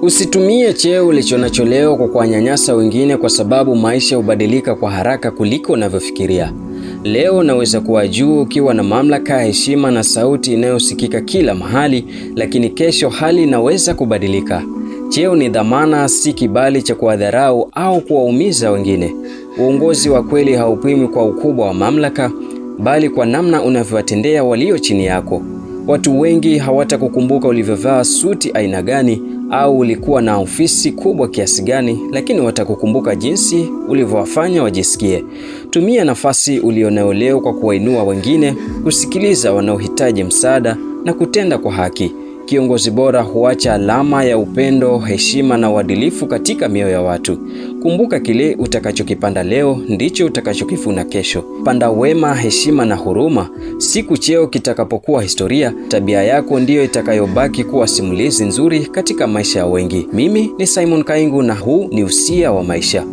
Usitumie cheo ulichonacho leo kwa kuwanyanyasa wengine, kwa sababu maisha hubadilika kwa haraka kuliko unavyofikiria. Leo unaweza kuwa juu ukiwa na mamlaka, heshima na sauti inayosikika kila mahali, lakini kesho hali inaweza kubadilika. Cheo ni dhamana, si kibali cha kuwadharau au kuwaumiza wengine. Uongozi wa kweli haupimwi kwa ukubwa wa mamlaka, bali kwa namna unavyowatendea walio chini yako. Watu wengi hawatakukumbuka ulivyovaa suti aina gani au ulikuwa na ofisi kubwa kiasi gani, lakini watakukumbuka jinsi ulivyowafanya wajisikie. Tumia nafasi ulionayo leo kwa kuwainua wengine, kusikiliza wanaohitaji msaada na kutenda kwa haki. Kiongozi bora huacha alama ya upendo, heshima na uadilifu katika mioyo ya watu. Kumbuka, kile utakachokipanda leo ndicho utakachokivuna kesho. Panda wema, heshima na huruma. Siku cheo kitakapokuwa historia, tabia yako ndiyo itakayobaki kuwa simulizi nzuri katika maisha ya wengi. Mimi ni Simon Kaingu na huu ni Usia wa Maisha.